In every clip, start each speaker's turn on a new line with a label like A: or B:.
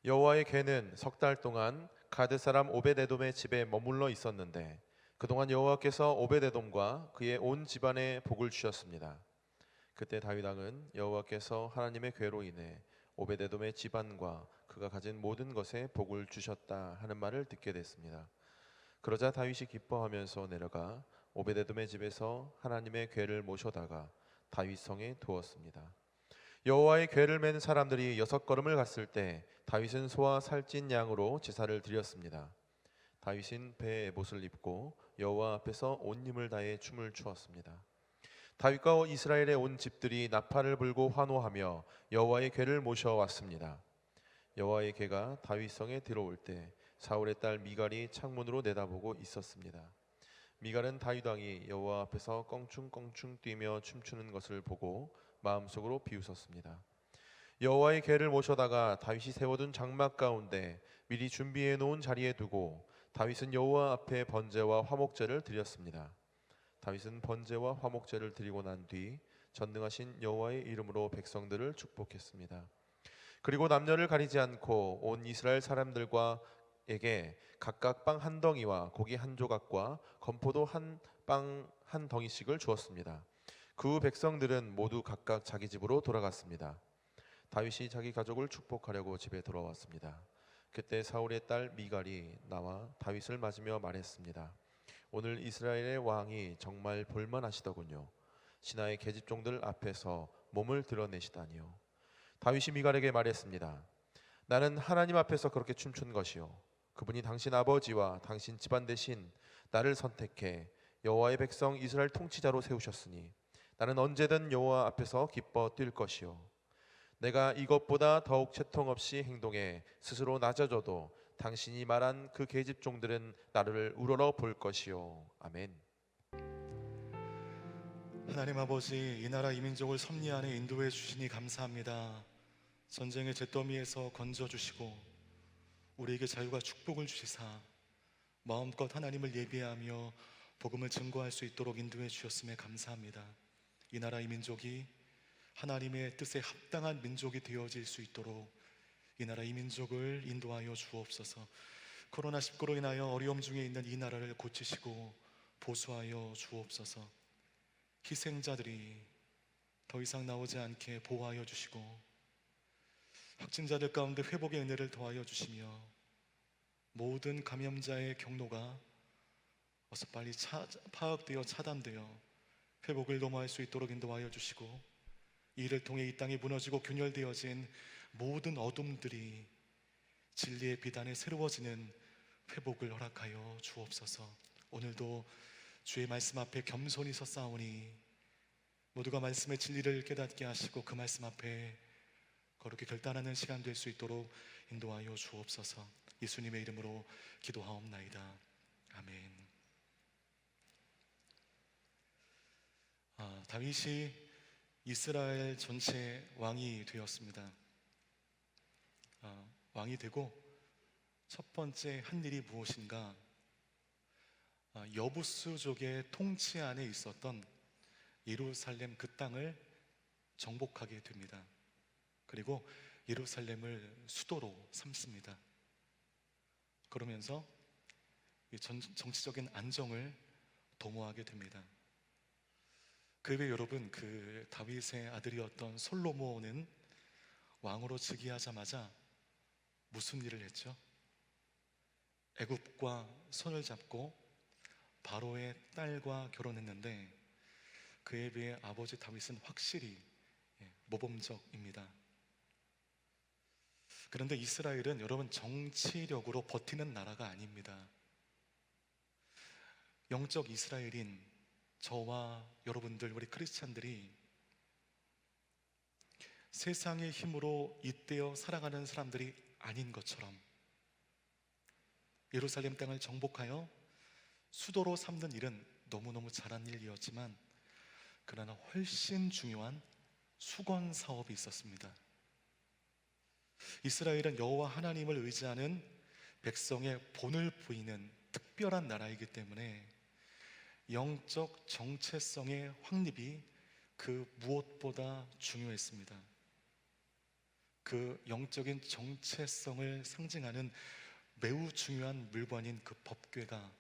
A: 여호와의 괴는 석 달 동안 가드 사람 오벳에돔의 집에 머물러 있었는데 그동안 여호와께서 오벳에돔과 그의 온 집안에 복을 주셨습니다. 그때 다윗 왕은 여호와께서 하나님의 괴로 인해 오벳에돔의 집안과 그가 가진 모든 것에 복을 주셨다 하는 말을 듣게 됐습니다. 그러자 다윗이 기뻐하면서 내려가 오벳에돔의 집에서 하나님의 괴를 모셔다가 다윗 성에 두었습니다. 여호와의 궤를 맨 사람들이 6걸음을 갔을 때 다윗은 소와 살찐 양으로 제사를 드렸습니다. 다윗은 배에 에봇을 입고 여호와 앞에서 온 힘을 다해 춤을 추었습니다. 다윗과 이스라엘의 온 집들이 나팔을 불고 환호하며 여호와의 궤를 모셔왔습니다. 여호와의 궤가 다윗 성에 들어올 때 사울의 딸 미갈이 창문으로 내다보고 있었습니다. 미갈은 다윗 왕이 여호와 앞에서 껑충껑충 뛰며 춤추는 것을 보고 마음속으로 비웃었습니다. 여호와의 궤를 모셔다가 다윗이 세워둔 장막 가운데 미리 준비해 놓은 자리에 두고 다윗은 여호와 앞에 번제와 화목제를 드렸습니다. 다윗은 번제와 화목제를 드리고 난 뒤 전능하신 여호와의 이름으로 백성들을 축복했습니다. 그리고 남녀를 가리지 않고 온 이스라엘 사람들에게 각각 빵 한 덩이와 고기 한 조각과 건포도 한 빵 한 덩이씩을 주었습니다. 그 후 백성들은 모두 각각 자기 집으로 돌아갔습니다. 다윗이 자기 가족을 축복하려고 집에 돌아왔습니다. 그때 사울의 딸 미갈이 나와 다윗을 맞으며 말했습니다. 오늘 이스라엘의 왕이 정말 볼만하시더군요. 신하의 계집종들 앞에서 몸을 드러내시다니요. 다윗이 미갈에게 말했습니다. 나는 하나님 앞에서 그렇게 춤춘 것이요 그분이 당신 아버지와 당신 집안 대신 나를 선택해 여호와의 백성 이스라엘 통치자로 세우셨으니 나는 언제든 여호와 앞에서 기뻐 뛸 것이요 내가 이것보다 더욱 채통 없이 행동해 스스로 낮아져도 당신이 말한 그 계집종들은 나를 우러러 볼 것이요. 아멘.
B: 하나님 아버지, 이 나라 이민족을 섭리 안에 인도해 주시니 감사합니다. 전쟁의 잿더미에서 건져주시고 우리에게 자유와 축복을 주시사 마음껏 하나님을 예배하며 복음을 증거할 수 있도록 인도해 주셨음에 감사합니다. 이 나라 이민족이 하나님의 뜻에 합당한 민족이 되어질 수 있도록 이 나라 이민족을 인도하여 주옵소서. 코로나19로 인하여 어려움 중에 있는 이 나라를 고치시고 보수하여 주옵소서. 희생자들이 더 이상 나오지 않게 보호하여 주시고 확진자들 가운데 회복의 은혜를 더하여 주시며 모든 감염자의 경로가 어서 빨리 파악되어 차단되어 회복을 도모할 수 있도록 인도하여 주시고 이를 통해 이 땅이 무너지고 균열되어진 모든 어둠들이 진리의 비단에 새로워지는 회복을 허락하여 주옵소서. 오늘도 주의 말씀 앞에 겸손히 섰사오니 모두가 말씀의 진리를 깨닫게 하시고 그 말씀 앞에 거룩히 결단하는 시간 될 수 있도록 인도하여 주옵소서. 예수님의 이름으로 기도하옵나이다. 아멘. 다윗이 이스라엘 전체 왕이 되었습니다. 왕이 되고 첫 번째 한 일이 무엇인가? 여부스족의 통치 안에 있었던 예루살렘 그 땅을 정복하게 됩니다. 그리고 예루살렘을 수도로 삼습니다. 그러면서 정치적인 안정을 도모하게 됩니다. 그 외에 여러분, 그 다윗의 아들이었던 솔로몬은 왕으로 즉위하자마자 무슨 일을 했죠? 애굽과 손을 잡고 바로의 딸과 결혼했는데 그에 비해 아버지 다윗은 확실히 모범적입니다. 그런데 이스라엘은 여러분 정치력으로 버티는 나라가 아닙니다. 영적 이스라엘인 저와 여러분들, 우리 크리스찬들이 세상의 힘으로 잇대어 살아가는 사람들이 아닌 것처럼 예루살렘 땅을 정복하여 수도로 삼는 일은 너무너무 잘한 일이었지만 그러나 훨씬 중요한 수건 사업이 있었습니다. 이스라엘은 여호와 하나님을 의지하는 백성의 본을 보이는 특별한 나라이기 때문에 영적 정체성의 확립이 그 무엇보다 중요했습니다. 그 영적인 정체성을 상징하는 매우 중요한 물건인 그 법궤가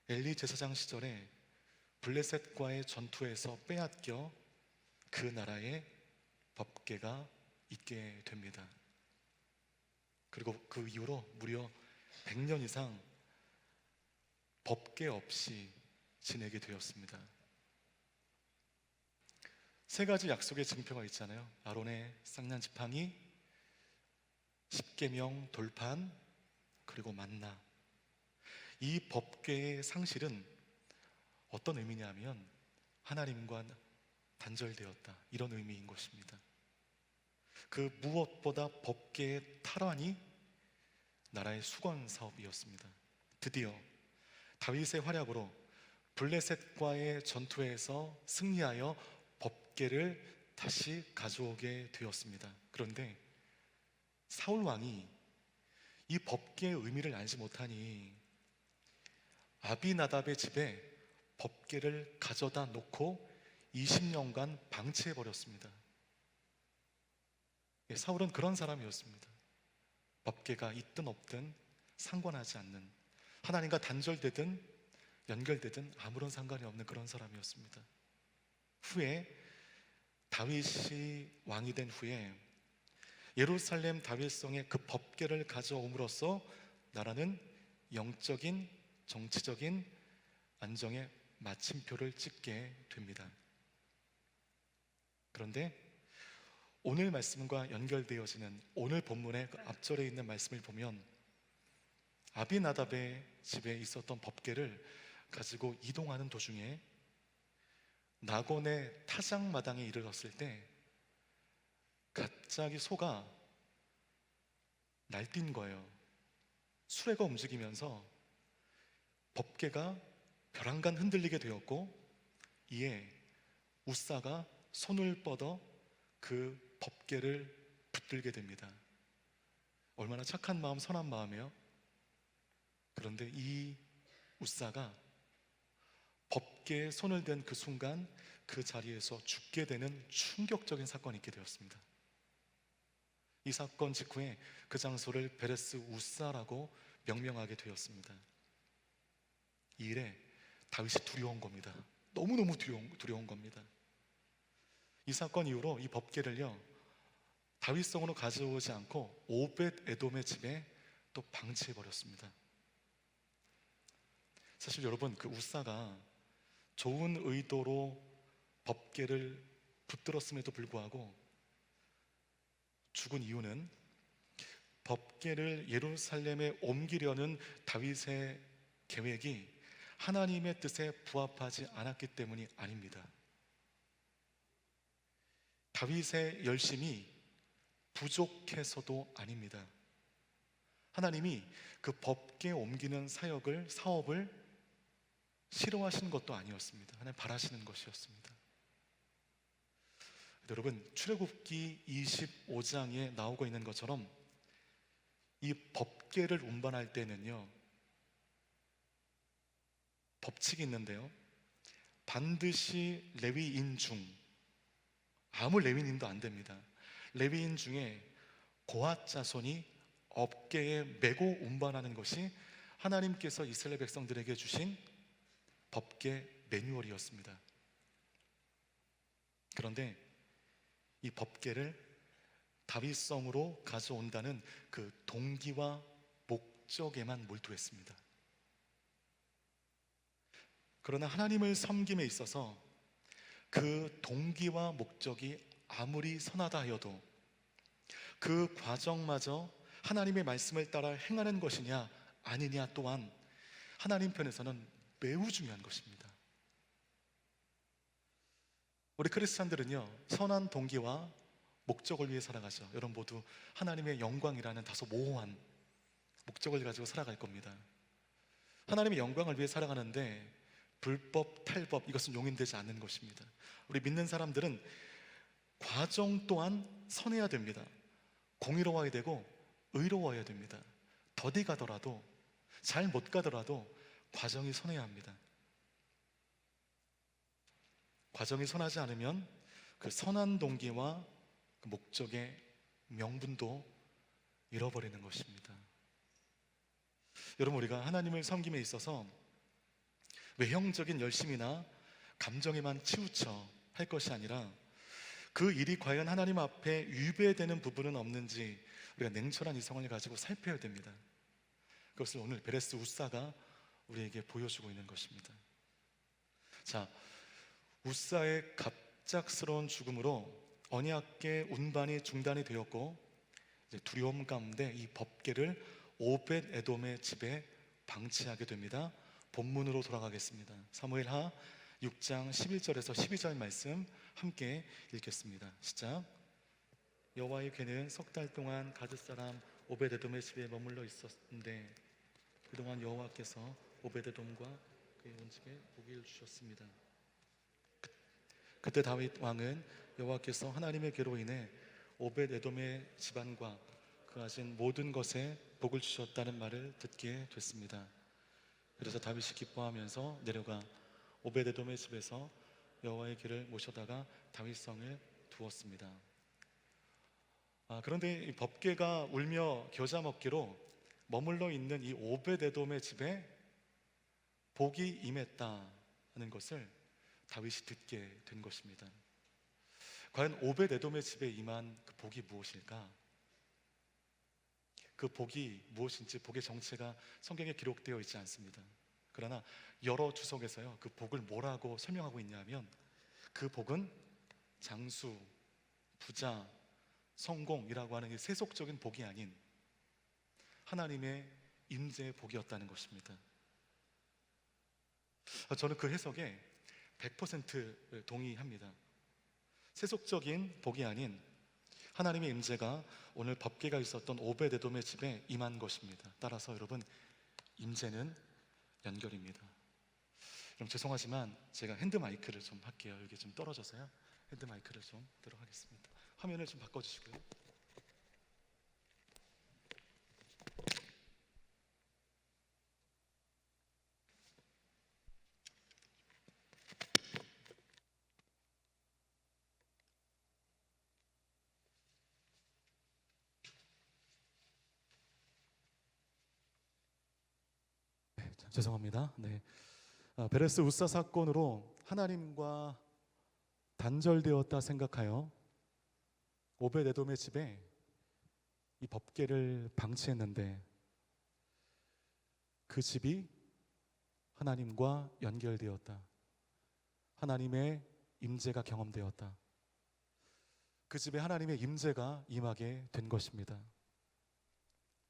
B: 엘리 제사장 시절에 블레셋과의 전투에서 빼앗겨 그 나라에 법궤가 있게 됩니다. 그리고 그 이후로 무려 100년 이상 법궤 없이 지내게 되었습니다. 세 가지 약속의 증표가 있잖아요. 아론의 쌍난 지팡이, 십계명 돌판, 그리고 만나. 이 법궤의 상실은 어떤 의미냐면 하나님과 단절되었다, 이런 의미인 것입니다. 그 무엇보다 법궤의 탈환이 나라의 수건 사업이었습니다. 드디어 다윗의 활약으로 블레셋과의 전투에서 승리하여 법궤를 다시 가져오게 되었습니다. 그런데 사울 왕이 이 법궤의 의미를 알지 못하니 아비나답의 집에 법궤를 가져다 놓고 20년간 방치해 버렸습니다. 사울은 그런 사람이었습니다. 법궤가 있든 없든 상관하지 않는, 하나님과 단절되든 연결되든 아무런 상관이 없는 그런 사람이었습니다. 후에 다윗이 왕이 된 후에 예루살렘 다윗성에 그 법궤를 가져옴으로써 나라는 영적인 정치적인 안정의 마침표를 찍게 됩니다. 그런데 오늘 말씀과 연결되어지는 오늘 본문의 그 앞절에 있는 말씀을 보면 아비나답의 집에 있었던 법궤를 가지고 이동하는 도중에 나곤의 타작마당에 이르렀을 때 갑자기 소가 날뛴 거예요. 수레가 움직이면서 법궤가 벼랑간 흔들리게 되었고, 이에 우사가 손을 뻗어 그 법궤를 붙들게 됩니다. 얼마나 착한 마음, 선한 마음이에요. 그런데 이 우사가 법궤에 손을 댄 그 순간 그 자리에서 죽게 되는 충격적인 사건이 있게 되었습니다. 이 사건 직후에 그 장소를 베레스 우사라고 명명하게 되었습니다. 이 일에 다윗이 두려운 겁니다. 너무너무 두려운 겁니다. 이 사건 이후로 이 법궤를요, 다윗성으로 가져오지 않고 오벳 에돔의 집에 또 방치해 버렸습니다. 사실 여러분, 그 우사가 좋은 의도로 법궤를 붙들었음에도 불구하고 죽은 이유는 법궤를 예루살렘에 옮기려는 다윗의 계획이 하나님의 뜻에 부합하지 않았기 때문이 아닙니다. 다윗의 열심이 부족해서도 아닙니다. 하나님이 그 법궤 옮기는 사업을 싫어하시는 것도 아니었습니다. 하나님 바라시는 것이었습니다. 여러분, 출애굽기 25장에 나오고 있는 것처럼 이 법궤를 운반할 때는요, 법칙이 있는데요, 반드시 레위인 중, 아무 레위인도 안 됩니다. 레위인 중에 고핫 자손이 업계에 메고 운반하는 것이 하나님께서 이스라엘 백성들에게 주신 법궤 매뉴얼이었습니다. 그런데 이 법궤를 다윗성으로 가져온다는 그 동기와 목적에만 몰두했습니다. 그러나 하나님을 섬김에 있어서 그 동기와 목적이 아무리 선하다 하여도 그 과정마저 하나님의 말씀을 따라 행하는 것이냐 아니냐 또한 하나님 편에서는 매우 중요한 것입니다. 우리 크리스찬들은요, 선한 동기와 목적을 위해 살아가죠. 여러분 모두 하나님의 영광이라는 다소 모호한 목적을 가지고 살아갈 겁니다. 하나님의 영광을 위해 살아가는데 불법, 탈법, 이것은 용인되지 않는 것입니다. 우리 믿는 사람들은 과정 또한 선해야 됩니다. 공의로워야 되고 의로워야 됩니다. 더디 가더라도, 잘 못 가더라도 과정이 선해야 합니다. 과정이 선하지 않으면 그 선한 동기와 그 목적에 명분도 잃어버리는 것입니다. 여러분, 우리가 하나님을 섬김에 있어서 외형적인 열심이나 감정에만 치우쳐 할 것이 아니라 그 일이 과연 하나님 앞에 위배되는 부분은 없는지 우리가 냉철한 이성을 가지고 살펴야 됩니다. 그것을 오늘 베레스 우사가 우리에게 보여주고 있는 것입니다. 자, 우사의 갑작스러운 죽음으로 언약궤 운반이 중단이 되었고, 이제 두려움 가운데 이 법궤를 오벳 에돔의 집에 방치하게 됩니다. 본문으로 돌아가겠습니다. 사무엘하 6장 11절에서 12절 말씀 함께 읽겠습니다. 시작. 여호와의 궤는 석 달 동안 가드 사람 오벳 에돔의 집에 머물러 있었는데 그동안 여호와께서 오벳 에돔과 그의 온 집에 복을 주셨습니다. 그때 다윗 왕은 여호와께서 하나님의 궤로 인해 오벳 에돔의 집안과 그 가진 모든 것에 복을 주셨다는 말을 듣게 됐습니다. 그래서 다윗이 기뻐하면서 내려가 오벳 에돔의 집에서 여호와의 궤를 모셔다가 다윗성을 두었습니다. 그런데 이 법궤가 울며 겨자 먹기로 머물러 있는 이 오벳 에돔의 집에 복이 임했다는 것을 다윗이 듣게 된 것입니다. 과연 오벳 에돔의 집에 임한 그 복이 무엇일까? 그 복이 무엇인지 복의 정체가 성경에 기록되어 있지 않습니다. 그러나 여러 주석에서요, 그 복을 뭐라고 설명하고 있냐면 그 복은 장수, 부자, 성공이라고 하는 이 세속적인 복이 아닌 하나님의 임재의 복이었다는 것입니다. 저는 그 해석에 100% 동의합니다. 세속적인 복이 아닌 하나님의 임재가 오늘 법궤가 있었던 오벳 에돔의 집에 임한 것입니다. 따라서 여러분, 임재는 연결입니다. 그럼 죄송하지만 제가 핸드 마이크를 좀 할게요. 여기 좀 떨어져서요. 핸드 마이크를 좀 들어가겠습니다. 화면을 좀 바꿔주시고요. 죄송합니다. 네. 베레스 우사 사건으로 하나님과 단절되었다 생각하여 오벳 에돔의 집에 이 법궤를 방치했는데 그 집이 하나님과 연결되었다. 하나님의 임재가 경험되었다. 그 집에 하나님의 임재가 임하게 된 것입니다.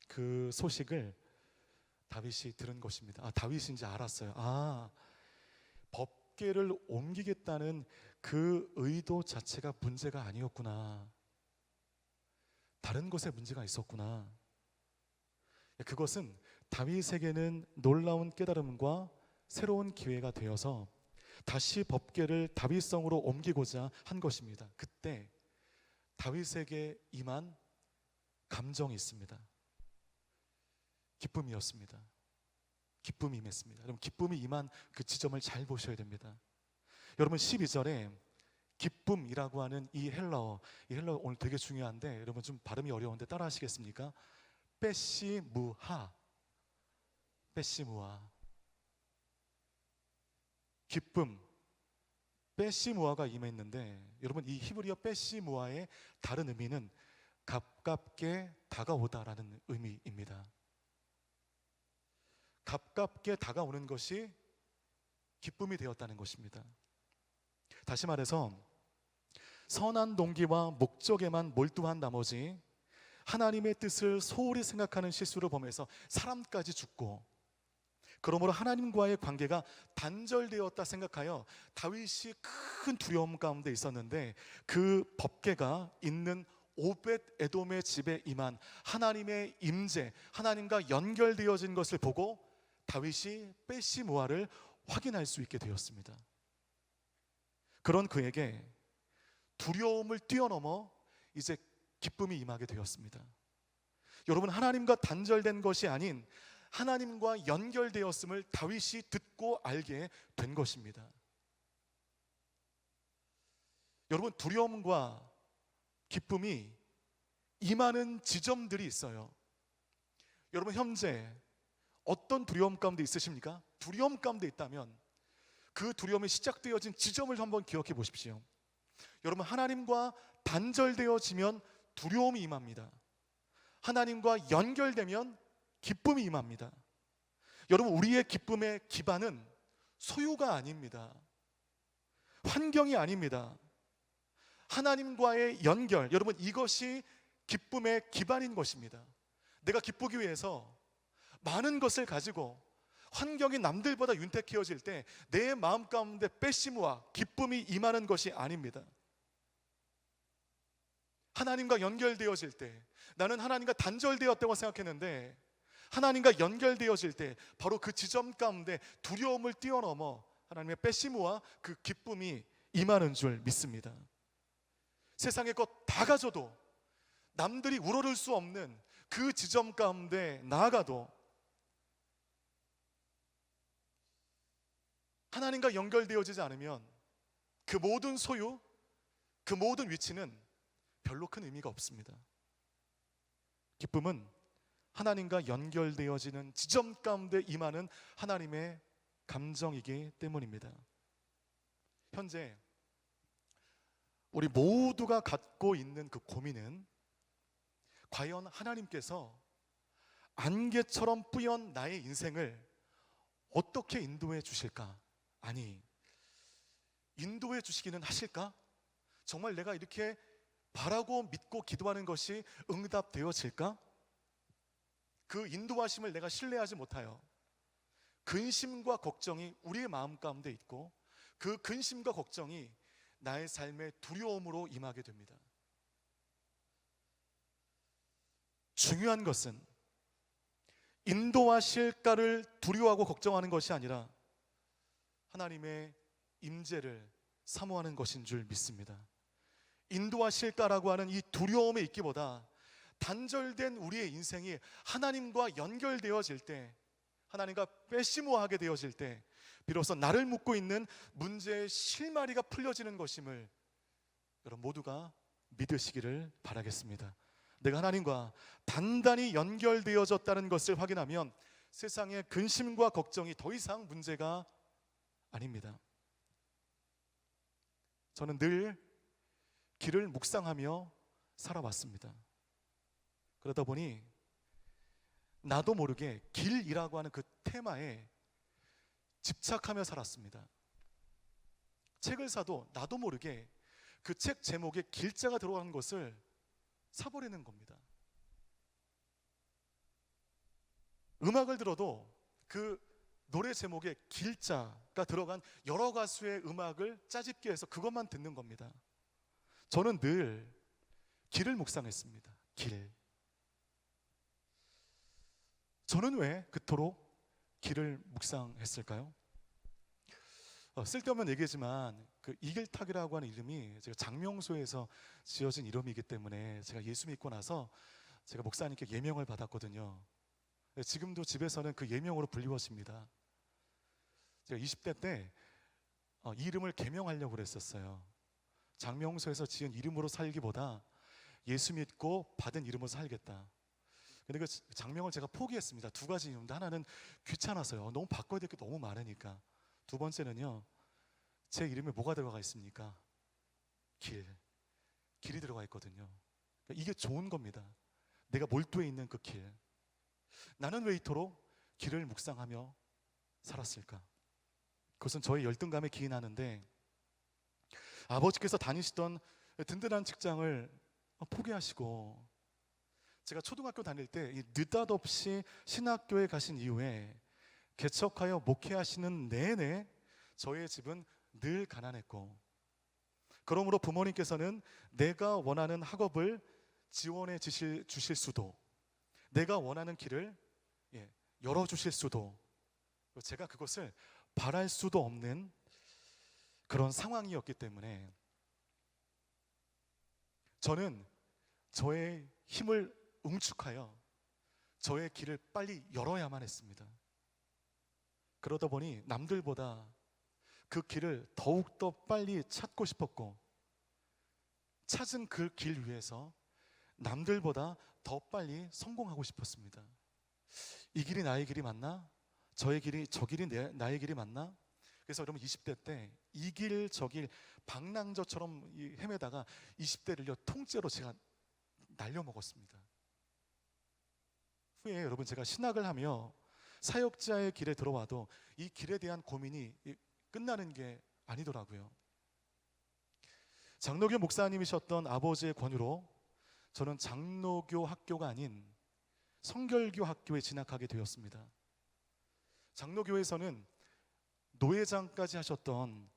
B: 그 소식을 다윗이 들은 것입니다. 다윗이 이제 알았어요. 법궤를 옮기겠다는 그 의도 자체가 문제가 아니었구나. 다른 것에 문제가 있었구나. 그것은 다윗에게는 놀라운 깨달음과 새로운 기회가 되어서 다시 법궤를 다윗성으로 옮기고자 한 것입니다. 그때 다윗에게 임한 감정이 있습니다. 기쁨이었습니다. 기쁨이 임했습니다. 여러분, 기쁨이 임한 그 지점을 잘 보셔야 됩니다. 여러분, 12절에 기쁨이라고 하는 이 헬라어 오늘 되게 중요한데 여러분 좀 발음이 어려운데 따라 하시겠습니까? 빼시무하. 기쁨, 빼시무하가 임했는데 여러분, 이 히브리어 빼시무하의 다른 의미는 가깝게 다가오다라는 의미입니다. 가깝게 다가오는 것이 기쁨이 되었다는 것입니다. 다시 말해서 선한 동기와 목적에만 몰두한 나머지 하나님의 뜻을 소홀히 생각하는 실수를 범해서 사람까지 죽고, 그러므로 하나님과의 관계가 단절되었다 생각하여 다윗이 큰 두려움 가운데 있었는데 그 법궤가 있는 오벳 에돔의 집에 임한 하나님의 임재, 하나님과 연결되어진 것을 보고 다윗이 빼시무하를 확인할 수 있게 되었습니다. 그런 그에게 두려움을 뛰어넘어 이제 기쁨이 임하게 되었습니다. 여러분, 하나님과 단절된 것이 아닌 하나님과 연결되었음을 다윗이 듣고 알게 된 것입니다. 여러분, 두려움과 기쁨이 임하는 지점들이 있어요. 여러분 현재 어떤 두려움 가운데 있으십니까? 두려움 가운데 있다면 그 두려움이 시작되어진 지점을 한번 기억해 보십시오. 여러분 하나님과 단절되어지면 두려움이 임합니다. 하나님과 연결되면 기쁨이 임합니다. 여러분 우리의 기쁨의 기반은 소유가 아닙니다. 환경이 아닙니다. 하나님과의 연결, 여러분 이것이 기쁨의 기반인 것입니다. 내가 기쁘기 위해서 많은 것을 가지고 환경이 남들보다 윤택해질 때 내 마음 가운데 패시므와 기쁨이 임하는 것이 아닙니다. 하나님과 연결되어질 때, 나는 하나님과 단절되었다고 생각했는데 하나님과 연결되어질 때 바로 그 지점 가운데 두려움을 뛰어넘어 하나님의 패시므와 그 기쁨이 임하는 줄 믿습니다. 세상의 것 다 가져도 남들이 우러를 수 없는 그 지점 가운데 나아가도 하나님과 연결되어지지 않으면 그 모든 소유, 그 모든 위치는 별로 큰 의미가 없습니다. 기쁨은 하나님과 연결되어지는 지점 가운데 임하는 하나님의 감정이기 때문입니다. 현재 우리 모두가 갖고 있는 그 고민은 과연 하나님께서 안개처럼 뿌연 나의 인생을 어떻게 인도해 주실까? 아니, 인도해 주시기는 하실까? 정말 내가 이렇게 바라고 믿고 기도하는 것이 응답되어질까? 그 인도하심을 내가 신뢰하지 못하여 근심과 걱정이 우리의 마음 가운데 있고 그 근심과 걱정이 나의 삶의 두려움으로 임하게 됩니다. 중요한 것은 인도하실까를 두려워하고 걱정하는 것이 아니라 하나님의 임재를 사모하는 것인 줄 믿습니다. 인도하실까라고 하는 이 두려움에 있기보다 단절된 우리의 인생이 하나님과 연결되어질 때, 하나님과 패시므하게 되어질 때 비로소 나를 묶고 있는 문제의 실마리가 풀려지는 것임을 여러분 모두가 믿으시기를 바라겠습니다. 내가 하나님과 단단히 연결되어졌다는 것을 확인하면 세상의 근심과 걱정이 더 이상 문제가 아닙니다. 저는 늘 길을 묵상하며 살아왔습니다. 그러다 보니 나도 모르게 길이라고 하는 그 테마에 집착하며 살았습니다. 책을 사도 나도 모르게 그 책 제목에 길자가 들어가는 것을 사버리는 겁니다. 음악을 들어도 그 노래 제목에 길자가 들어간 여러 가수의 음악을 짜집기 해서 그것만 듣는 겁니다. 저는 늘 길을 묵상했습니다. 길. 저는 왜 그토록 길을 묵상했을까요? 쓸데없는 얘기지만 그 이길탁이라고 하는 이름이 제가 장명소에서 지어진 이름이기 때문에 제가 예수 믿고 나서 제가 목사님께 예명을 받았거든요. 지금도 집에서는 그 예명으로 불리워집니다. 제가 20대 때 이 이름을 개명하려고 그랬었어요. 장명소에서 지은 이름으로 살기보다 예수 믿고 받은 이름으로 살겠다. 근데 그 장명을 제가 포기했습니다. 두 가지 이유인데, 하나는 귀찮아서요. 너무 바꿔야 될 게 너무 많으니까. 두 번째는요, 제 이름에 뭐가 들어가 있습니까? 길이 들어가 있거든요. 그러니까 이게 좋은 겁니다. 내가 몰두해 있는 그 길. 나는 왜 이토록 길을 묵상하며 살았을까? 그것은 저의 열등감에 기인하는데, 아버지께서 다니시던 든든한 직장을 포기하시고 제가 초등학교 다닐 때 느닷없이 신학교에 가신 이후에 개척하여 목회하시는 내내 저의 집은 늘 가난했고, 그러므로 부모님께서는 내가 원하는 학업을 지원해 주실 수도, 내가 원하는 길을 열어주실 수도, 제가 그것을 바랄 수도 없는 그런 상황이었기 때문에 저는 저의 힘을 응축하여 저의 길을 빨리 열어야만 했습니다. 그러다 보니 남들보다 그 길을 더욱더 빨리 찾고 싶었고, 찾은 그 길 위에서 남들보다 더 빨리 성공하고 싶었습니다. 이 길이 나의 길이 맞나? 저 길이 나의 길이 맞나? 그래서 여러분 20대 때 이 길 저 길 방랑저처럼 헤매다가 20대를요 통째로 제가 날려먹었습니다. 후에 여러분 제가 신학을 하며 사역자의 길에 들어와도 이 길에 대한 고민이 끝나는 게 아니더라고요. 장로교 목사님이셨던 아버지의 권유로 저는 장로교 학교가 아닌 성결교 학교에 진학하게 되었습니다. 장로교에서는 노회장까지 하셨던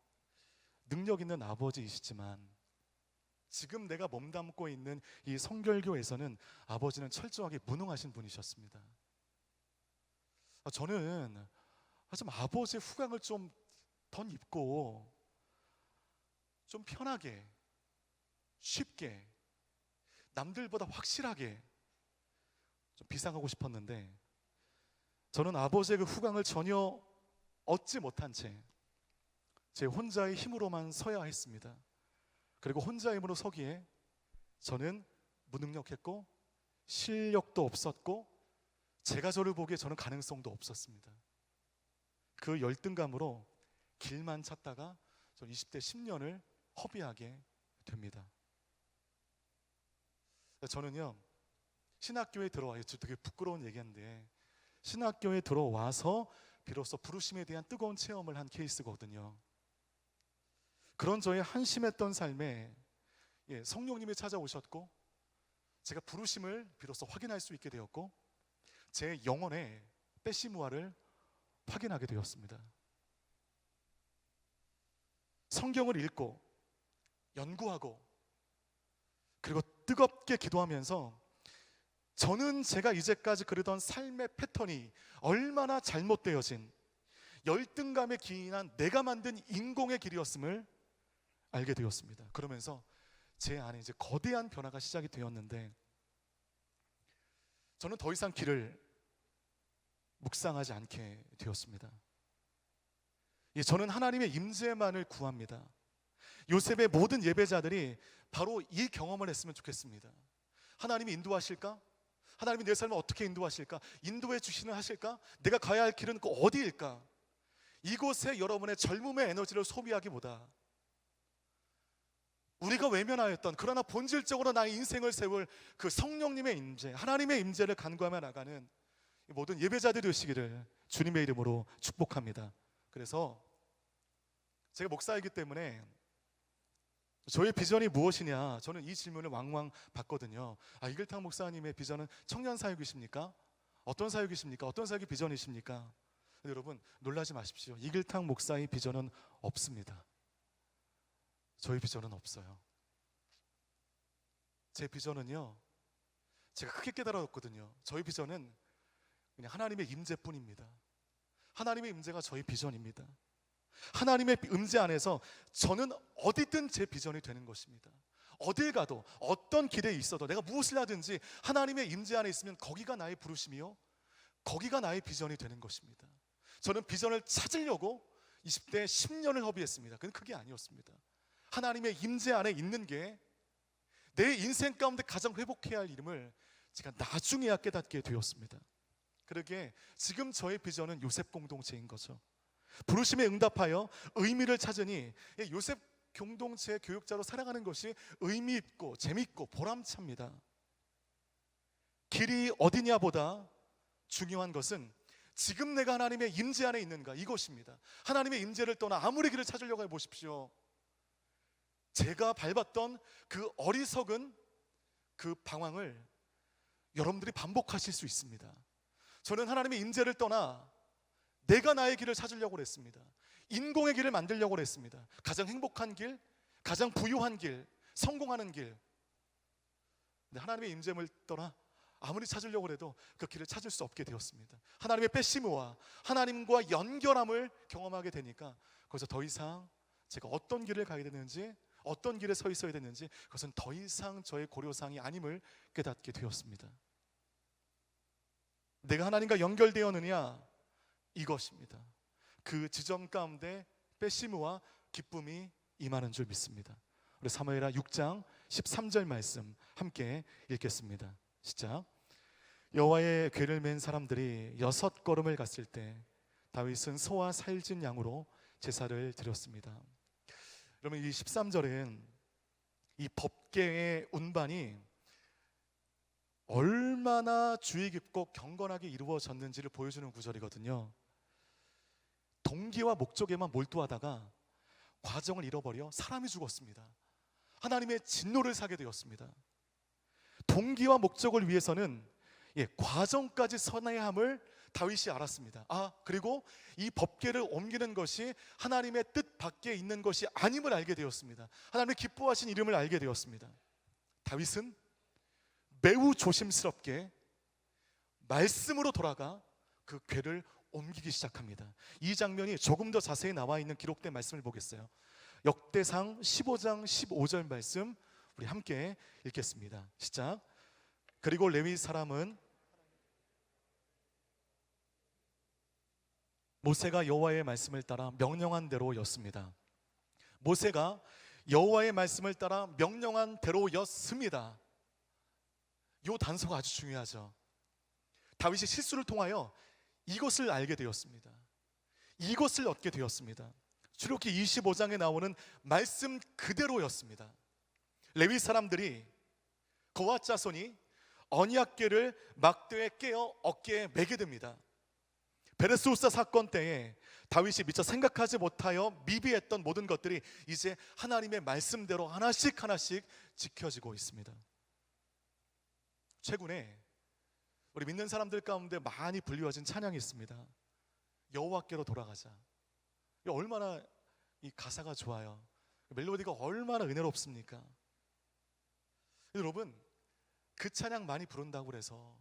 B: 능력 있는 아버지이시지만 지금 내가 몸담고 있는 이 성결교에서는 아버지는 철저하게 무능하신 분이셨습니다. 저는 좀 아버지의 후광을 좀 덧입고 좀 편하게 쉽게 남들보다 확실하게 좀 비상하고 싶었는데 저는 아버지의 그 후광을 전혀 얻지 못한 채 제 혼자의 힘으로만 서야 했습니다. 그리고 혼자의 힘으로 서기에 저는 무능력했고 실력도 없었고 제가 저를 보기에 저는 가능성도 없었습니다. 그 열등감으로 길만 찾다가 저 20대 10년을 허비하게 됩니다. 저는요 신학교에 들어와요. 되게 부끄러운 얘기인데 신학교에 들어와서 비로소 부르심에 대한 뜨거운 체험을 한 케이스거든요. 그런 저의 한심했던 삶에 성령님이 찾아오셨고 제가 부르심을 비로소 확인할 수 있게 되었고 제 영혼의 빼시무아를 확인하게 되었습니다. 성경을 읽고 연구하고 그리고 뜨겁게 기도하면서 저는 제가 이제까지 그러던 삶의 패턴이 얼마나 잘못되어진 열등감에 기인한 내가 만든 인공의 길이었음을 알게 되었습니다. 그러면서 제 안에 이제 거대한 변화가 시작이 되었는데 저는 더 이상 길을 묵상하지 않게 되었습니다. 저는 하나님의 임재만을 구합니다. 요셉의 모든 예배자들이 바로 이 경험을 했으면 좋겠습니다. 하나님이 인도하실까? 하나님이 내 삶을 어떻게 인도하실까? 인도해 주시는 하실까? 내가 가야 할 길은 어디일까? 이곳에 여러분의 젊음의 에너지를 소비하기보다 우리가 외면하였던 그러나 본질적으로 나의 인생을 세울 그 성령님의 임재, 하나님의 임재를 간구하며 나가는 모든 예배자들이 되시기를 주님의 이름으로 축복합니다. 그래서 제가 목사이기 때문에 저의 비전이 무엇이냐, 저는 이 질문을 왕왕 받거든요. 이글탕 목사님의 비전은 청년 사역이십니까? 어떤 사역이십니까? 어떤 사역이 비전이십니까? 여러분 놀라지 마십시오. 이글탕 목사의 비전은 없습니다. 저희 비전은 없어요. 제 비전은요 제가 크게 깨달았거든요. 저희 비전은 그냥 하나님의 임재뿐입니다. 하나님의 임재가 저희 비전입니다. 하나님의 임재 안에서 저는 어디든 제 비전이 되는 것입니다. 어딜 가도 어떤 길에 있어도 내가 무엇을 하든지 하나님의 임재 안에 있으면 거기가 나의 부르심이요 거기가 나의 비전이 되는 것입니다. 저는 비전을 찾으려고 20대 10년을 허비했습니다. 그건 그게 아니었습니다. 하나님의 임재 안에 있는 게 내 인생 가운데 가장 회복해야 할 이름을 제가 나중에야 깨닫게 되었습니다. 그러기에 지금 저의 비전은 요셉 공동체인 거죠. 부르심에 응답하여 의미를 찾으니 요셉 공동체의 교육자로 살아가는 것이 의미 있고 재밌고 보람찹니다. 길이 어디냐보다 중요한 것은 지금 내가 하나님의 임재 안에 있는가, 이것입니다. 하나님의 임재를 떠나 아무리 길을 찾으려고 해보십시오. 제가 밟았던 그 어리석은 그 방황을 여러분들이 반복하실 수 있습니다. 저는 하나님의 임재를 떠나 내가 나의 길을 찾으려고 했습니다. 인공의 길을 만들려고 했습니다. 가장 행복한 길, 가장 부유한 길, 성공하는 길. 근데 하나님의 임재를 떠나 아무리 찾으려고 해도 그 길을 찾을 수 없게 되었습니다. 하나님의 빼심과 하나님과 연결함을 경험하게 되니까 거기서 더 이상 제가 어떤 길을 가야 되는지, 어떤 길에 서 있어야 되는지, 그것은 더 이상 저의 고려사항이 아님을 깨닫게 되었습니다. 내가 하나님과 연결되었느냐, 이것입니다. 그 지점 가운데 빼심과 기쁨이 임하는 줄 믿습니다. 우리 사무엘하 6장 13절 말씀 함께 읽겠습니다. 시작. 여호와의 궤를 맨 사람들이 6걸음을 갔을 때 다윗은 소와 살진 양으로 제사를 드렸습니다. 그러면 이 13절은 이 법궤의 운반이 얼마나 주의 깊고 경건하게 이루어졌는지를 보여주는 구절이거든요. 동기와 목적에만 몰두하다가 과정을 잃어버려 사람이 죽었습니다. 하나님의 진노를 사게 되었습니다. 동기와 목적을 위해서는 과정까지 선해야 함을 다윗이 알았습니다. 그리고 이 법궤를 옮기는 것이 하나님의 뜻 밖에 있는 것이 아님을 알게 되었습니다. 하나님의 기뻐하신 이름을 알게 되었습니다. 다윗은 매우 조심스럽게 말씀으로 돌아가 그 궤를 옮기기 시작합니다. 이 장면이 조금 더 자세히 나와 있는 기록된 말씀을 보겠어요. 역대상 15장 15절 말씀 우리 함께 읽겠습니다. 시작. 그리고 레위 사람은 모세가 여호와의 말씀을 따라 명령한 대로였습니다. 모세가 여호와의 말씀을 따라 명령한 대로였습니다. 이 단서가 아주 중요하죠. 다윗이 실수를 통하여 이것을 알게 되었습니다. 이것을 얻게 되었습니다. 출애굽기 25장에 나오는 말씀 그대로였습니다. 레위 사람들이 거앗 자손이 언약궤를 막대에 깨어 어깨에 매게 됩니다. 베레스우사 사건 때에 다윗이 미처 생각하지 못하여 미비했던 모든 것들이 이제 하나님의 말씀대로 하나씩 하나씩 지켜지고 있습니다. 최근에 우리 믿는 사람들 가운데 많이 불리워진 찬양이 있습니다. 여호와께로 돌아가자. 얼마나 이 가사가 좋아요. 멜로디가 얼마나 은혜롭습니까? 여러분, 그 찬양 많이 부른다고 그래서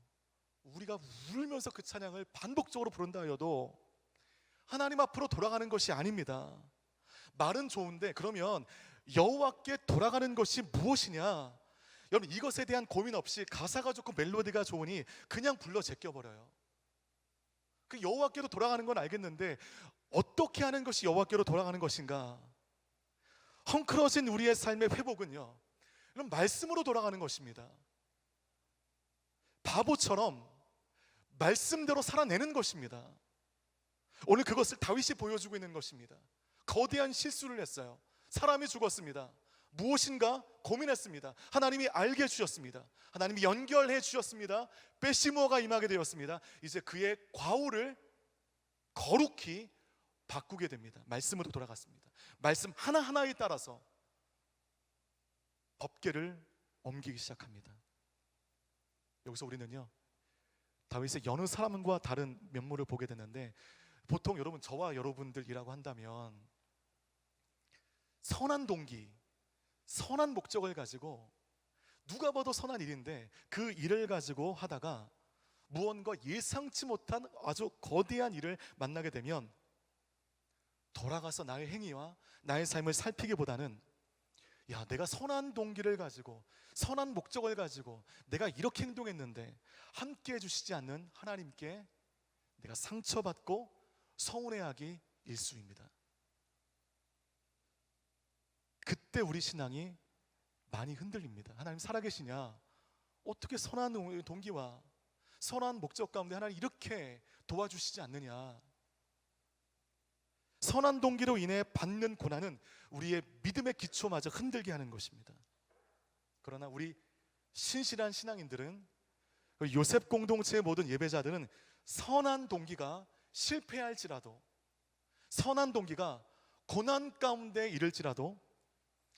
B: 우리가 울면서 그 찬양을 반복적으로 부른다 해도 하나님 앞으로 돌아가는 것이 아닙니다. 말은 좋은데 그러면 여호와께 돌아가는 것이 무엇이냐? 여러분, 이것에 대한 고민 없이 가사가 좋고 멜로디가 좋으니 그냥 불러 제껴버려요. 그 여호와께로 돌아가는 건 알겠는데 어떻게 하는 것이 여호와께로 돌아가는 것인가? 헝클어진 우리의 삶의 회복은요, 그럼 말씀으로 돌아가는 것입니다. 바보처럼 말씀대로 살아내는 것입니다. 오늘 그것을 다윗이 보여주고 있는 것입니다. 거대한 실수를 했어요. 사람이 죽었습니다. 무엇인가 고민했습니다. 하나님이 알게 해주셨습니다. 하나님이 연결해 주셨습니다. 빼시무어가 임하게 되었습니다. 이제 그의 과오를 거룩히 바꾸게 됩니다. 말씀으로 돌아갔습니다. 말씀 하나하나에 따라서 법궤를 옮기기 시작합니다. 여기서 우리는요, 다윗의 여느 사람과 다른 면모를 보게 되는데, 보통 여러분, 저와 여러분들이라고 한다면 선한 동기, 선한 목적을 가지고 누가 봐도 선한 일인데 그 일을 가지고 하다가 무언가 예상치 못한 아주 거대한 일을 만나게 되면 돌아가서 나의 행위와 나의 삶을 살피기보다는 내가 선한 동기를 가지고 선한 목적을 가지고 내가 이렇게 행동했는데 함께 해주시지 않는 하나님께 내가 상처받고 서운해하기 일쑤입니다. 그때 우리 신앙이 많이 흔들립니다. 하나님 살아계시냐? 어떻게 선한 동기와 선한 목적 가운데 하나님 이렇게 도와주시지 않느냐? 선한 동기로 인해 받는 고난은 우리의 믿음의 기초마저 흔들게 하는 것입니다. 그러나 우리 신실한 신앙인들은, 요셉 공동체의 모든 예배자들은 선한 동기가 실패할지라도, 선한 동기가 고난 가운데 이를지라도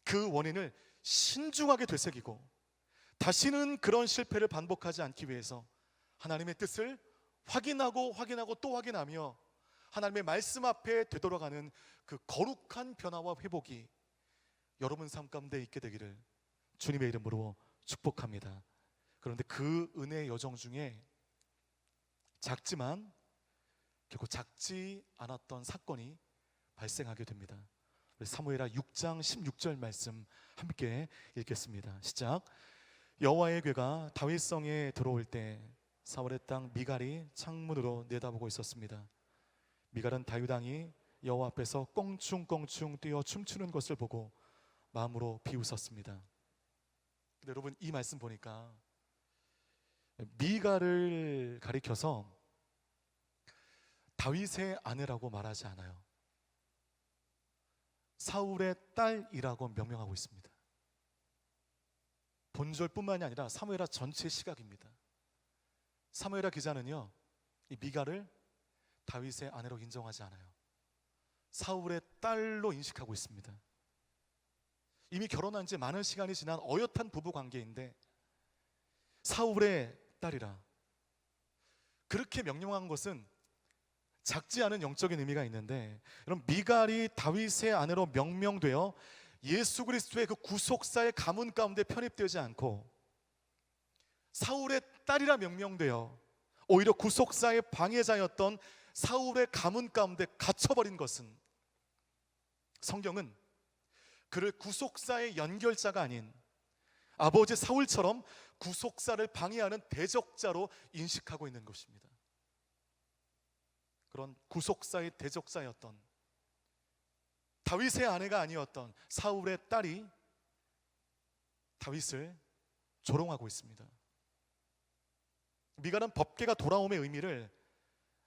B: 그 원인을 신중하게 되새기고 다시는 그런 실패를 반복하지 않기 위해서 하나님의 뜻을 확인하고 또 확인하며 하나님의 말씀 앞에 되돌아가는 그 거룩한 변화와 회복이 여러분 삶 가운데 있게 되기를 주님의 이름으로 축복합니다. 그런데 그 은혜의 여정 중에 작지만 결국 작지 않았던 사건이 발생하게 됩니다. 사무엘하 6장 16절 말씀 함께 읽겠습니다. 시작. 여호와의 궤가 다윗성에 들어올 때 사울의 땅 미갈이 창문으로 내다보고 있었습니다. 미갈은 다윗 왕이 여호와 앞에서 껑충껑충 뛰어 춤추는 것을 보고 마음으로 비웃었습니다. 근데 여러분 이 말씀 보니까 미갈을 가리켜서 다윗의 아내라고 말하지 않아요. 사울의 딸이라고 명명하고 있습니다. 본절뿐만이 아니라 사무엘하 전체 시각입니다. 사무엘하 기자는요, 이 미갈을 다윗의 아내로 인정하지 않아요. 사울의 딸로 인식하고 있습니다. 이미 결혼한 지 많은 시간이 지난 어엿한 부부 관계인데 사울의 딸이라 그렇게 명령한 것은 작지 않은 영적인 의미가 있는데, 여러분 미갈이 다윗의 아내로 명명되어 예수 그리스도의 그 구속사의 가문 가운데 편입되지 않고 사울의 딸이라 명명되어 오히려 구속사의 방해자였던 사울의 가문 가운데 갇혀버린 것은, 성경은 그를 구속사의 연결자가 아닌 아버지 사울처럼 구속사를 방해하는 대적자로 인식하고 있는 것입니다. 그런 구속사의 대적자였던 다윗의 아내가 아니었던 사울의 딸이 다윗을 조롱하고 있습니다. 미갈은 법궤가 돌아옴의 의미를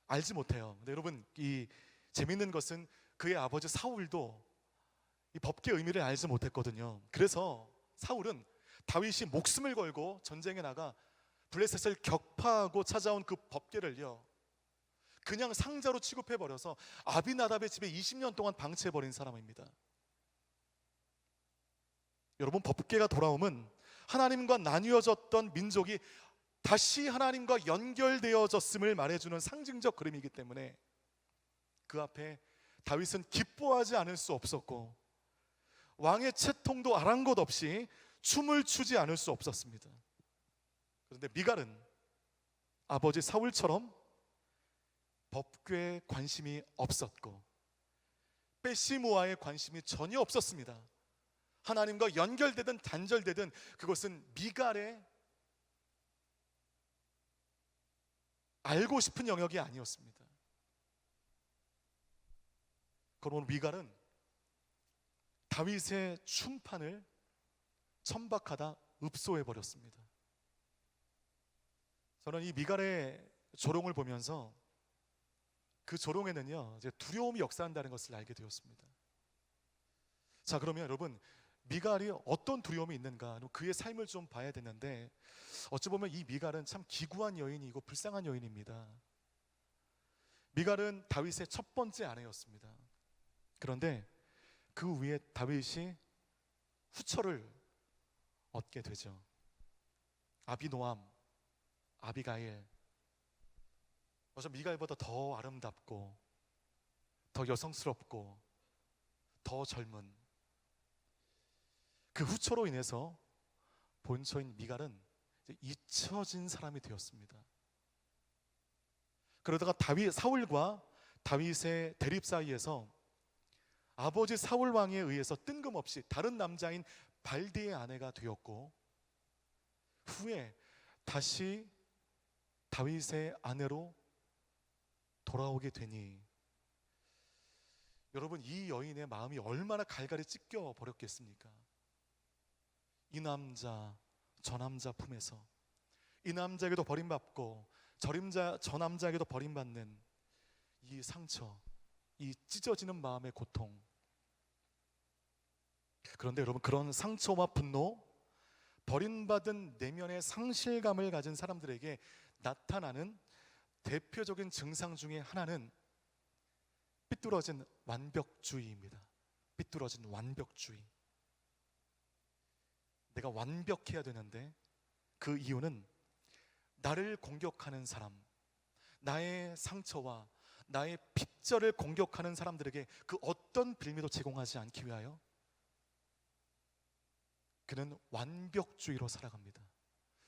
B: 알지 못해요. 근데 여러분 이 재밌는 것은 그의 아버지 사울도 이 법궤의 의미를 알지 못했거든요. 그래서 사울은 다윗이 목숨을 걸고 전쟁에 나가 블레셋을 격파하고 찾아온 그 법궤를요 그냥 상자로 취급해버려서 아비나답의 집에 20년 동안 방치해버린 사람입니다. 여러분 법궤가 돌아옴은 하나님과 나뉘어졌던 민족이 다시 하나님과 연결되어졌음을 말해주는 상징적 그림이기 때문에 그 앞에 다윗은 기뻐하지 않을 수 없었고 왕의 채통도 아랑곳 없이 춤을 추지 않을 수 없었습니다. 그런데 미갈은 아버지 사울처럼 법궤에 관심이 없었고 베시모아에 관심이 전혀 없었습니다. 하나님과 연결되든 단절되든 그것은 미갈의 알고 싶은 영역이 아니었습니다. 그러므로 미갈은 다윗의 춤판을 천박하다 읍소해버렸습니다. 저는 이 미갈의 조롱을 보면서 그 조롱에는요 이제 두려움이 역사한다는 것을 알게 되었습니다. 자, 그러면 여러분 미갈이 어떤 두려움이 있는가, 그의 삶을 좀 봐야 되는데, 어찌 보면 이 미갈은 참 기구한 여인이고 불쌍한 여인입니다. 미갈은 다윗의 첫 번째 아내였습니다. 그런데 그 위에 다윗이 후처를 얻게 되죠. 아비노암, 아비가일, 어쩌면 미갈보다 더 아름답고 더 여성스럽고 더 젊은 그 후처로 인해서 본처인 미갈은 이제 잊혀진 사람이 되었습니다. 그러다가 사울과 다윗의 대립 사이에서 아버지 사울 왕에 의해서 뜬금없이 다른 남자인 발디의 아내가 되었고, 후에 다시 다윗의 아내로 돌아오게 되니, 여러분 이 여인의 마음이 얼마나 갈갈이 찢겨 버렸겠습니까? 이 남자 저 남자 품에서 이 남자에게도 버림받고 저 남자에게도 버림받는 이 상처, 이 찢어지는 마음의 고통. 그런데 여러분 그런 상처와 분노, 버림받은 내면의 상실감을 가진 사람들에게 나타나는 대표적인 증상 중에 하나는 삐뚤어진 완벽주의입니다. 삐뚤어진 완벽주의. 내가 완벽해야 되는데 그 이유는 나를 공격하는 사람, 나의 상처와 나의 핍절을 공격하는 사람들에게 그 어떤 빌미도 제공하지 않기 위하여 그는 완벽주의로 살아갑니다.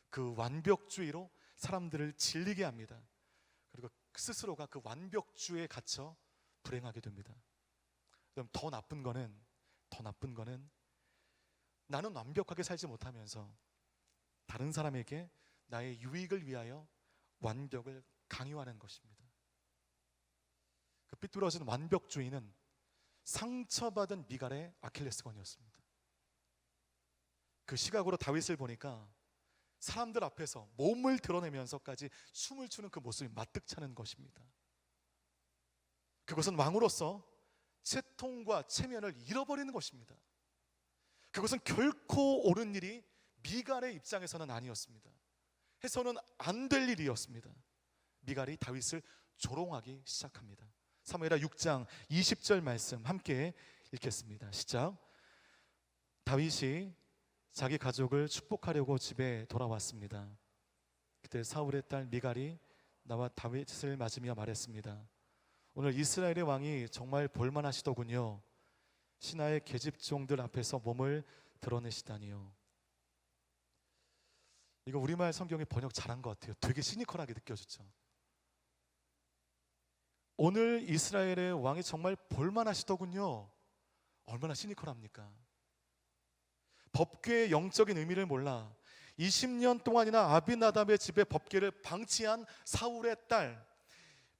B: 그 완벽주의로 사람들을 질리게 합니다. 그리고 스스로가 그 완벽주의에 갇혀 불행하게 됩니다. 그럼 더 나쁜 거는 나는 완벽하게 살지 못하면서 다른 사람에게 나의 유익을 위하여 완벽을 강요하는 것입니다. 그 삐뚤어진 완벽주의는 상처받은 미갈의 아킬레스건이었습니다. 그 시각으로 다윗을 보니까 사람들 앞에서 몸을 드러내면서까지 춤을 추는 그 모습이 마뜩찮은 것입니다. 그것은 왕으로서 채통과 체면을 잃어버리는 것입니다. 그것은 결코 옳은 일이 미갈의 입장에서는 아니었습니다. 해서는 안 될 일이었습니다. 미갈이 다윗을 조롱하기 시작합니다. 사무엘하 6장 20절 말씀 함께 읽겠습니다. 시작. 다윗이 자기 가족을 축복하려고 집에 돌아왔습니다. 그때 사울의 딸 미갈이 나와 다윗을 맞으며 말했습니다. 오늘 이스라엘의 왕이 정말 볼만하시더군요. 신하의 계집종들 앞에서 몸을 드러내시다니요. 이거 우리말 성경이 번역 잘한 것 같아요. 되게 시니컬하게 느껴졌죠. 오늘 이스라엘의 왕이 정말 볼만하시더군요. 얼마나 시니컬합니까? 법궤의 영적인 의미를 몰라 20년 동안이나 아비나답의 집에 법궤를 방치한 사울의 딸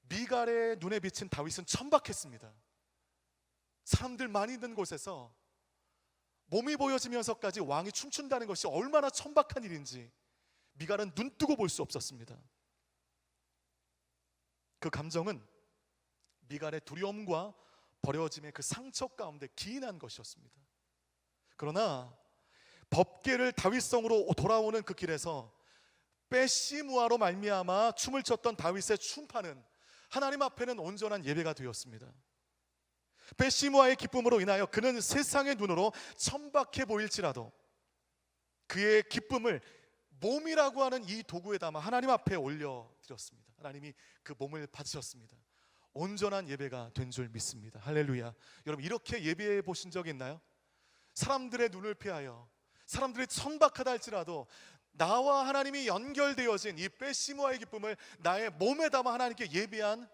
B: 미갈의 눈에 비친 다윗은 천박했습니다. 사람들 많이 있는 곳에서 몸이 보여지면서까지 왕이 춤춘다는 것이 얼마나 천박한 일인지 미갈은 눈 뜨고 볼 수 없었습니다. 그 감정은 미갈의 두려움과 버려짐의 그 상처 가운데 기인한 것이었습니다. 그러나 법궤를 다윗성으로 돌아오는 그 길에서 베시무아로 말미암아 춤을 췄던 다윗의 춤파는 하나님 앞에는 온전한 예배가 되었습니다. 베시무아의 기쁨으로 인하여 그는 세상의 눈으로 천박해 보일지라도 그의 기쁨을 몸이라고 하는 이 도구에 담아 하나님 앞에 올려드렸습니다. 하나님이 그 몸을 받으셨습니다. 온전한 예배가 된 줄 믿습니다. 할렐루야. 여러분 이렇게 예배해 보신 적 있나요? 사람들의 눈을 피하여 사람들이 천박하다 할지라도 나와 하나님이 연결되어진 이 베시무아의 기쁨을 나의 몸에 담아 하나님께 예배한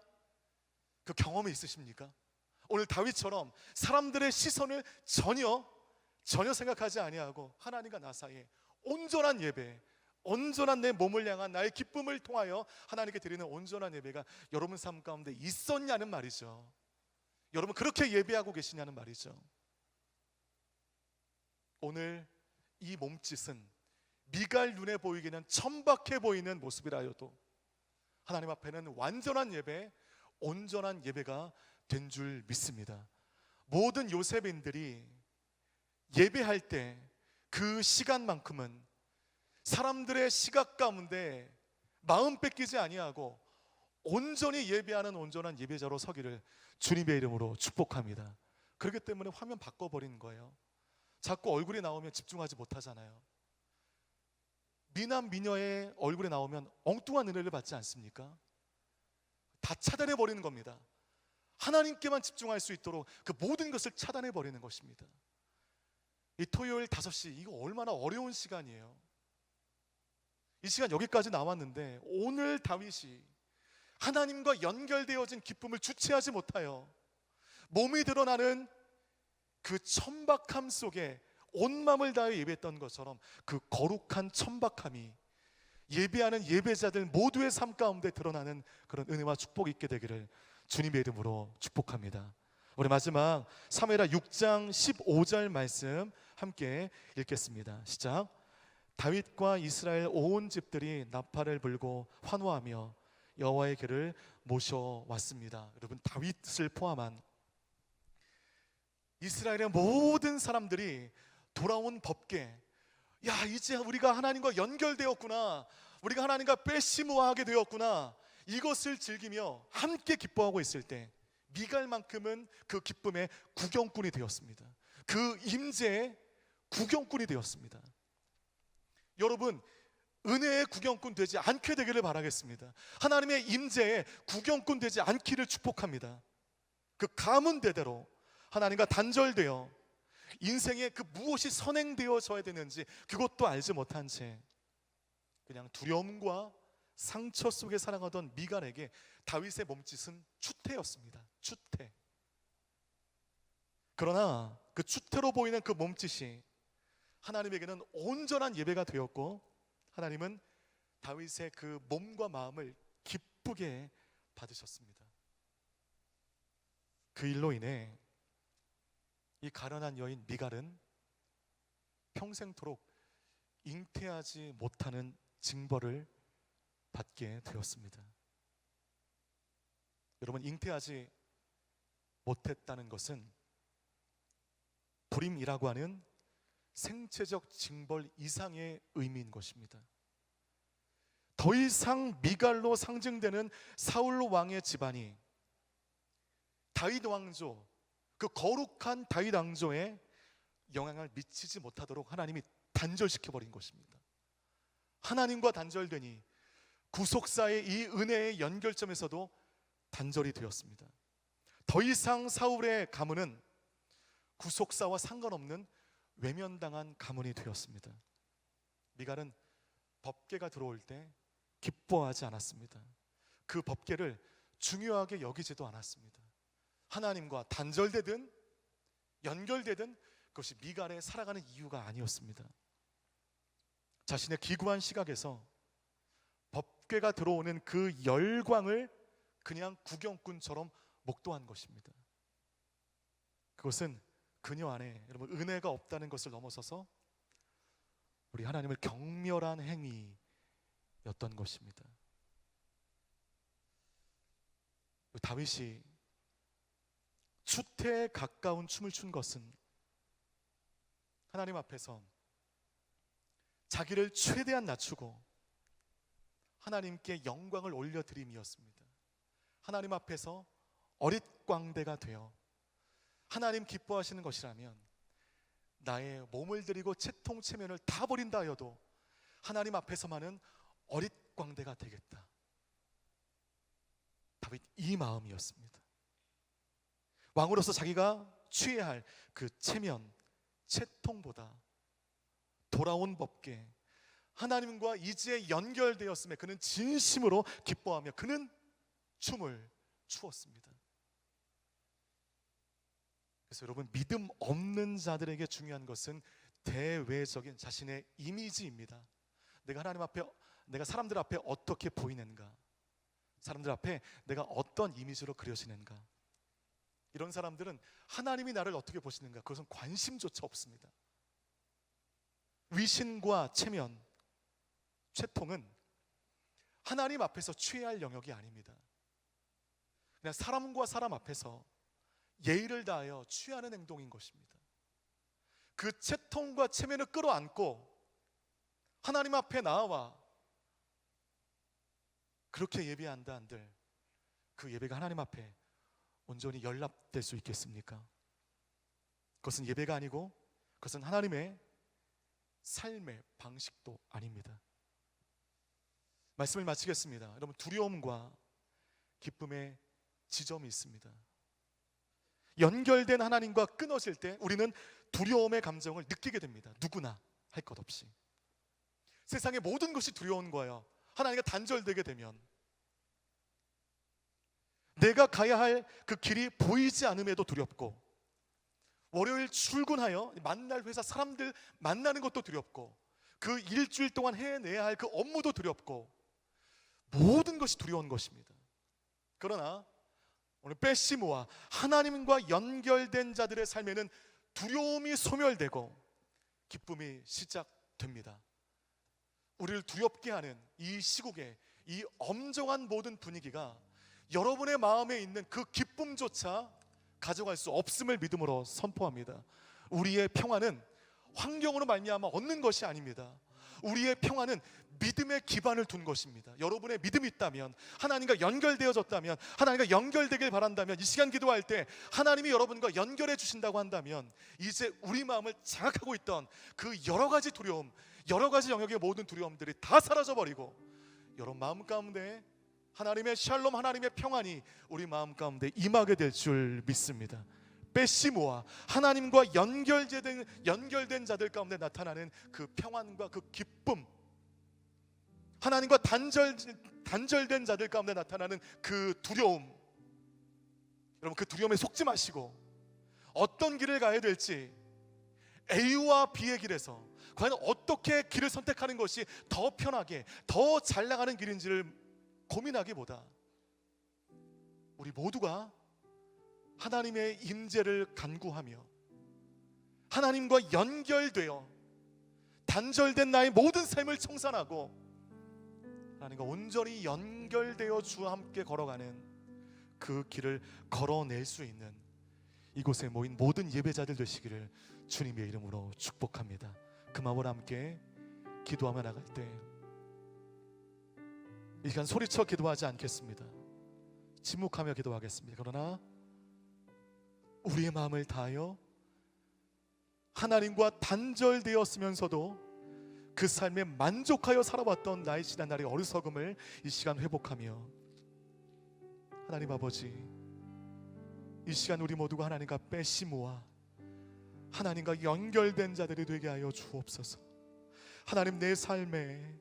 B: 그 경험이 있으십니까? 오늘 다윗처럼 사람들의 시선을 전혀 생각하지 아니하고 하나님과 나 사이에 온전한 예배, 온전한 내 몸을 향한 나의 기쁨을 통하여 하나님께 드리는 온전한 예배가 여러분 삶 가운데 있었냐는 말이죠. 여러분 그렇게 예배하고 계시냐는 말이죠. 오늘 이 몸짓은 미갈 눈에 보이기는 천박해 보이는 모습이라여도 하나님 앞에는 완전한 예배, 온전한 예배가 된 줄 믿습니다. 모든 요셉인들이 예배할 때 그 시간만큼은 사람들의 시각 가운데 마음 뺏기지 아니하고 온전히 예배하는 온전한 예배자로 서기를 주님의 이름으로 축복합니다. 그렇기 때문에 화면 바꿔버리는 거예요. 자꾸 얼굴이 나오면 집중하지 못하잖아요. 미남 미녀의 얼굴에 나오면 엉뚱한 은혜를 받지 않습니까? 다 차단해 버리는 겁니다. 하나님께만 집중할 수 있도록 그 모든 것을 차단해 버리는 것입니다. 이 토요일 5시 이거 얼마나 어려운 시간이에요. 이 시간 여기까지 나왔는데 오늘 다윗이 하나님과 연결되어진 기쁨을 주체하지 못하여 몸이 드러나는 그 천박함 속에 온 마음을 다해 예배했던 것처럼 그 거룩한 천박함이 예배하는 예배자들 모두의 삶 가운데 드러나는 그런 은혜와 축복이 있게 되기를 주님의 이름으로 축복합니다. 우리 마지막 사무엘하 6장 15절 말씀 함께 읽겠습니다. 시작. 다윗과 이스라엘 온 집들이 나팔을 불고 환호하며 여호와의 궤를 모셔왔습니다. 여러분 다윗을 포함한 이스라엘의 모든 사람들이 돌아온 법궤, 야 이제 우리가 하나님과 연결되었구나, 우리가 하나님과 베시무아하게 되었구나, 이것을 즐기며 함께 기뻐하고 있을 때 미갈만큼은 그 기쁨의 구경꾼이 되었습니다. 그 임재의 구경꾼이 되었습니다. 여러분 은혜의 구경꾼 되지 않게 되기를 바라겠습니다. 하나님의 임재의 구경꾼 되지 않기를 축복합니다. 그 가문대대로 하나님과 단절되어 인생에 그 무엇이 선행되어져야 되는지 그것도 알지 못한 채 그냥 두려움과 상처 속에 살아가던 미갈에게 다윗의 몸짓은 추태였습니다. 추태. 그러나 그 추태로 보이는 그 몸짓이 하나님에게는 온전한 예배가 되었고 하나님은 다윗의 그 몸과 마음을 기쁘게 받으셨습니다. 그 일로 인해 이 가련한 여인 미갈은 평생토록 잉태하지 못하는 징벌을 받게 되었습니다. 여러분, 잉태하지 못했다는 것은 불임이라고 하는 생체적 징벌 이상의 의미인 것입니다. 더 이상 미갈로 상징되는 사울 왕의 집안이 다윗 왕조, 그 거룩한 다윗 왕조에 영향을 미치지 못하도록 하나님이 단절시켜 버린 것입니다. 하나님과 단절되니 구속사의 이 은혜의 연결점에서도 단절이 되었습니다. 더 이상 사울의 가문은 구속사와 상관없는 외면당한 가문이 되었습니다. 미갈은 법궤가 들어올 때 기뻐하지 않았습니다. 그 법궤를 중요하게 여기지도 않았습니다. 하나님과 단절되든 연결되든 그것이 미갈의 살아가는 이유가 아니었습니다. 자신의 기구한 시각에서 법궤가 들어오는 그 열광을 그냥 구경꾼처럼 목도한 것입니다. 그것은 그녀 안에 여러분 은혜가 없다는 것을 넘어서서 우리 하나님을 경멸한 행위였던 것입니다. 다윗이 추태에 가까운 춤을 춘 것은 하나님 앞에서 자기를 최대한 낮추고 하나님께 영광을 올려드림이었습니다. 하나님 앞에서 어릿광대가 되어 하나님 기뻐하시는 것이라면 나의 몸을 드리고 채통 체면을 다 버린다 하여도 하나님 앞에서만은 어릿광대가 되겠다. 다윗 이 마음이었습니다. 왕으로서 자기가 취해야 할 그 체면, 채통보다 돌아온 법궤, 하나님과 이제 연결되었음에 그는 진심으로 기뻐하며 그는 춤을 추었습니다. 그래서 여러분, 믿음 없는 자들에게 중요한 것은 대외적인 자신의 이미지입니다. 내가 하나님 앞에, 내가 사람들 앞에 어떻게 보이는가, 사람들 앞에 내가 어떤 이미지로 그려지는가. 이런 사람들은 하나님이 나를 어떻게 보시는가, 그것은 관심조차 없습니다. 위신과 체면, 채통은 하나님 앞에서 취해야 할 영역이 아닙니다. 그냥 사람과 사람 앞에서 예의를 다하여 취하는 행동인 것입니다. 그 채통과 체면을 끌어안고 하나님 앞에 나와 그렇게 예배한다 한들 그 예배가 하나님 앞에 온전히 연락될 수 있겠습니까? 그것은 예배가 아니고 그것은 하나님의 삶의 방식도 아닙니다. 말씀을 마치겠습니다. 여러분, 두려움과 기쁨의 지점이 있습니다. 연결된 하나님과 끊어질 때 우리는 두려움의 감정을 느끼게 됩니다. 누구나 할 것 없이. 세상의 모든 것이 두려운 거예요. 하나님과 단절되게 되면 내가 가야 할 그 길이 보이지 않음에도 두렵고, 월요일 출근하여 만날 회사 사람들 만나는 것도 두렵고, 그 일주일 동안 해내야 할 그 업무도 두렵고, 모든 것이 두려운 것입니다. 그러나 오늘 빼시모아 하나님과 연결된 자들의 삶에는 두려움이 소멸되고 기쁨이 시작됩니다. 우리를 두렵게 하는 이 시국에 이 엄정한 모든 분위기가 여러분의 마음에 있는 그 기쁨조차 가져갈 수 없음을 믿음으로 선포합니다. 우리의 평안은 환경으로 말미암아 얻는 것이 아닙니다. 우리의 평안은 믿음의 기반을 둔 것입니다. 여러분의 믿음이 있다면, 하나님과 연결되어졌다면, 하나님과 연결되길 바란다면, 이 시간 기도할 때 하나님이 여러분과 연결해 주신다고 한다면 이제 우리 마음을 장악하고 있던 그 여러 가지 두려움, 여러 가지 영역의 모든 두려움들이 다 사라져버리고 여러분 마음 가운데 하나님의 샬롬, 하나님의 평안이 우리 마음 가운데 임하게 될 줄 믿습니다. 빼시모아 하나님과 연결된 자들 가운데 나타나는 그 평안과 그 기쁨, 하나님과 단절된 자들 가운데 나타나는 그 두려움, 여러분 그 두려움에 속지 마시고 어떤 길을 가야 될지, A와 B의 길에서 과연 어떻게 길을 선택하는 것이 더 편하게 더 잘 나가는 길인지를 고민하기보다 우리 모두가 하나님의 임재를 간구하며 하나님과 연결되어 단절된 나의 모든 삶을 청산하고 하나님과 온전히 연결되어 주와 함께 걸어가는 그 길을 걸어낼 수 있는 이곳에 모인 모든 예배자들 되시기를 주님의 이름으로 축복합니다. 그 마음으로 함께 기도하며 나갈 때 이 시간 소리쳐 기도하지 않겠습니다. 침묵하며 기도하겠습니다. 그러나 우리의 마음을 다하여 하나님과 단절되었으면서도 그 삶에 만족하여 살아왔던 나의 지난 날의 어리석음을 이 시간 회복하며 하나님 아버지, 이 시간 우리 모두가 하나님과 빼시 모아 하나님과 연결된 자들이 되게 하여 주옵소서. 하나님, 내 삶에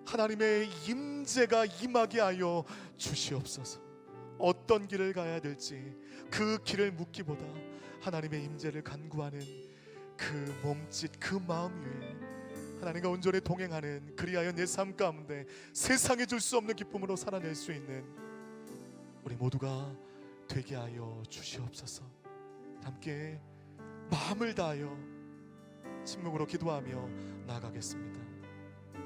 B: 하나님의 임재가 임하게 하여 주시옵소서. 어떤 길을 가야 될지 그 길을 묻기보다 하나님의 임재를 간구하는 그 몸짓, 그 마음 위에 하나님과 온전히 동행하는, 그리하여 내 삶 가운데 세상에 줄 수 없는 기쁨으로 살아낼 수 있는 우리 모두가 되게 하여 주시옵소서. 함께 마음을 다하여 침묵으로 기도하며 나아가겠습니다.